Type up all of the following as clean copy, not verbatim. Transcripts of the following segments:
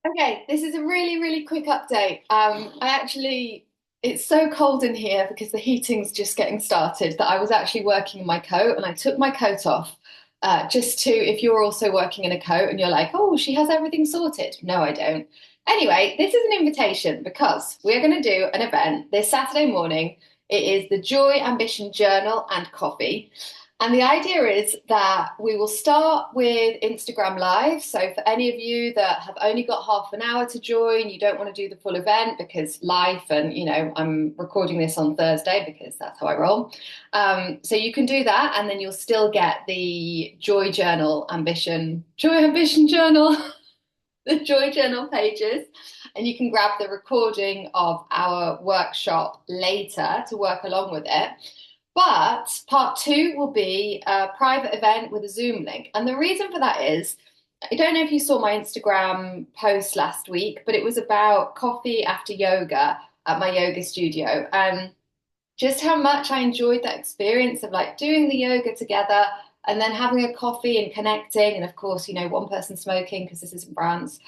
Okay, this is a really, really quick update. It's so cold in here because the heating's just getting started that I was actually working in my coat and I took my coat off just to, if you're also working in a coat and you're like, oh, she has everything sorted. No, I don't. Anyway, this is an invitation because we're going to do an event this Saturday morning. It is the Joy Ambition Journal and Coffee. And the idea is that we will start with Instagram Live. So, for any of you that have only got half an hour to join, you don't want to do the full event because life, and I'm recording this on Thursday because that's how I roll. So, you can do that, and then you'll still get the Joy Ambition Journal, the Joy Journal pages, and you can grab the recording of our workshop later to work along with it. But part two will be a private event with a Zoom link. And the reason for that is, I don't know if you saw my Instagram post last week, but it was about coffee after yoga at my yoga studio and just how much I enjoyed that experience of like doing the yoga together and then having a coffee and connecting. And of course, one person smoking because this is in France.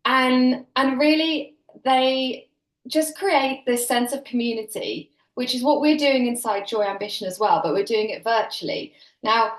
And really they just create this sense of community, which is what we're doing inside Joy Ambition as well, but we're doing it virtually. Now,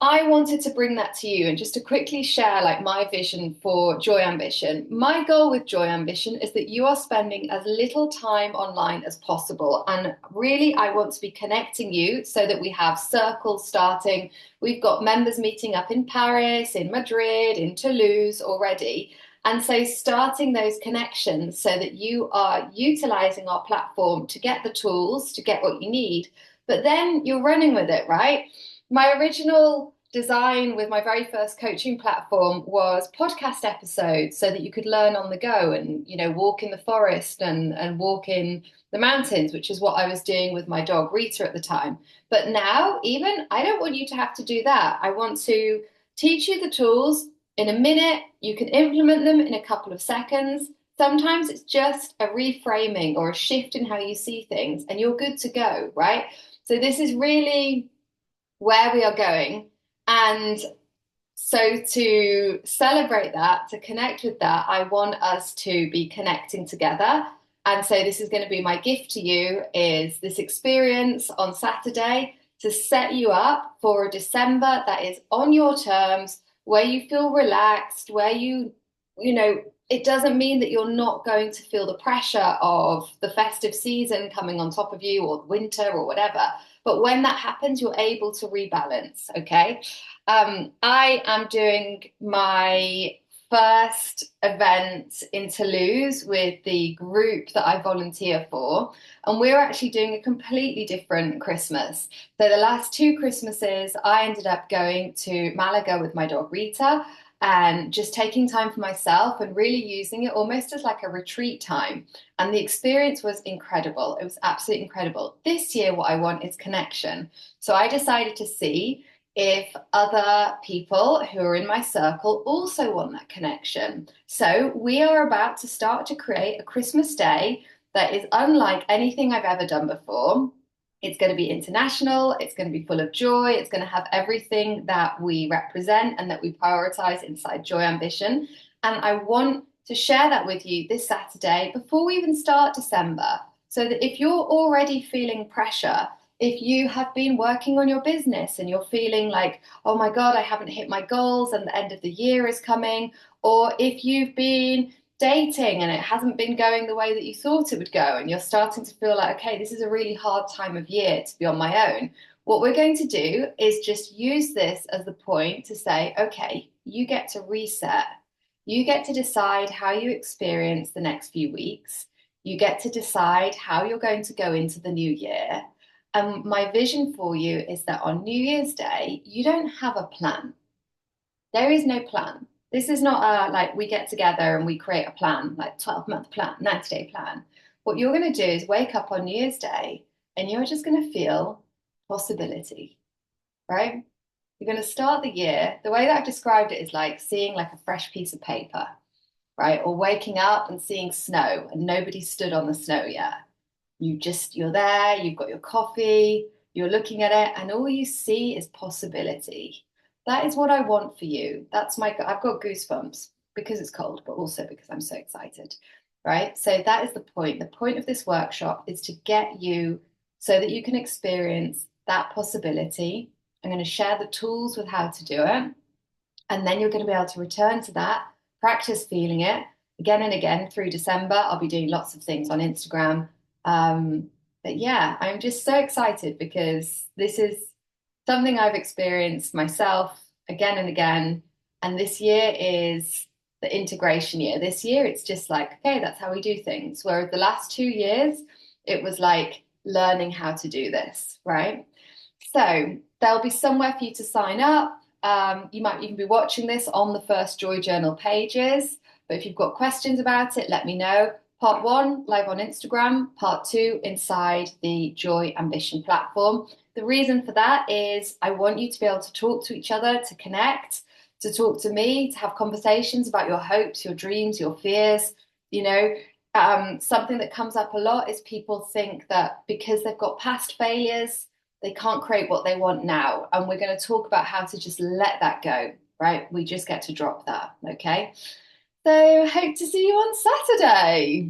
I wanted to bring that to you and just to quickly share like my vision for Joy Ambition. My goal with Joy Ambition is that you are spending as little time online as possible. And really, I want to be connecting you so that we have circles starting. We've got members meeting up in Paris, in Madrid, in Toulouse already. And so starting those connections so that you are utilizing our platform to get the tools, to get what you need, but then you're running with it, right? My original design with my very first coaching platform was podcast episodes so that you could learn on the go and walk in the forest and walk in the mountains, which is what I was doing with my dog Rita at the time. But now, even I don't want you to have to do that. I want to teach you the tools in a minute. You can implement them in a couple of seconds. Sometimes it's just a reframing or a shift in how you see things, and you're good to go, right? So this is really where we are going. And so to celebrate that, to connect with that, I want us to be connecting together. And so this is going to be my gift to you is this experience on Saturday to set you up for a December that is on your terms, where you feel relaxed, where it doesn't mean that you're not going to feel the pressure of the festive season coming on top of you or winter or whatever. But when that happens, you're able to rebalance. Okay. I am doing my first event in Toulouse with the group that I volunteer for, and we're actually doing a completely different Christmas. So the last two Christmases, I ended up going to Malaga with my dog Rita and just taking time for myself and really using it almost as like a retreat time. And the experience was incredible. It was absolutely incredible. This year, what I want is connection. So I decided to see if other people who are in my circle also want that connection. So we are about to start to create a Christmas day that is unlike anything I've ever done before. It's going to be international, it's going to be full of joy, it's going to have everything that we represent and that we prioritize inside Joy Ambition. And I want to share that with you this Saturday before we even start December, so that if you're already feeling pressure, if you have been working on your business and you're feeling like, oh my God, I haven't hit my goals and the end of the year is coming, or if you've been dating and it hasn't been going the way that you thought it would go, and you're starting to feel like, okay, this is a really hard time of year to be on my own, what we're going to do is just use this as the point to say, okay, you get to reset. You get to decide how you experience the next few weeks. You get to decide how you're going to go into the new year. And my vision for you is that on New Year's Day, you don't have a plan. There is no plan. This is not like we get together and we create a plan, like 12-month plan, 90-day plan. What you're going to do is wake up on New Year's Day and you're just going to feel possibility, right? You're going to start the year. The way that I've described it is like seeing like a fresh piece of paper, right? Or waking up and seeing snow and nobody stood on the snow yet. You're there, you've got your coffee, you're looking at it, and all you see is possibility. That is what I want for you. I've got goosebumps. because it's cold, but also because I'm so excited, right? So that is the point. The point of this workshop is to get you so that you can experience that possibility. I'm going to share the tools with how to do it. And then you're going to be able to return to that, practice feeling it again and again through December. I'll be doing lots of things on Instagram. But yeah, I'm just so excited because this is something I've experienced myself again and again. And this year is the integration year. This year, it's just like, okay, that's how we do things. Whereas the last 2 years, it was like learning how to do this, right? So there'll be somewhere for you to sign up. You might even be watching this on the first Joy Journal pages. But if you've got questions about it, let me know. Part one, live on Instagram. Part two, inside the Joy Ambition platform. The reason for that is I want you to be able to talk to each other, to connect, to talk to me, to have conversations about your hopes, your dreams, your fears. You know, something that comes up a lot is people think that because they've got past failures, they can't create what they want now. And we're going to talk about how to just let that go, right? We just get to drop that, okay? So hope to see you on Saturday.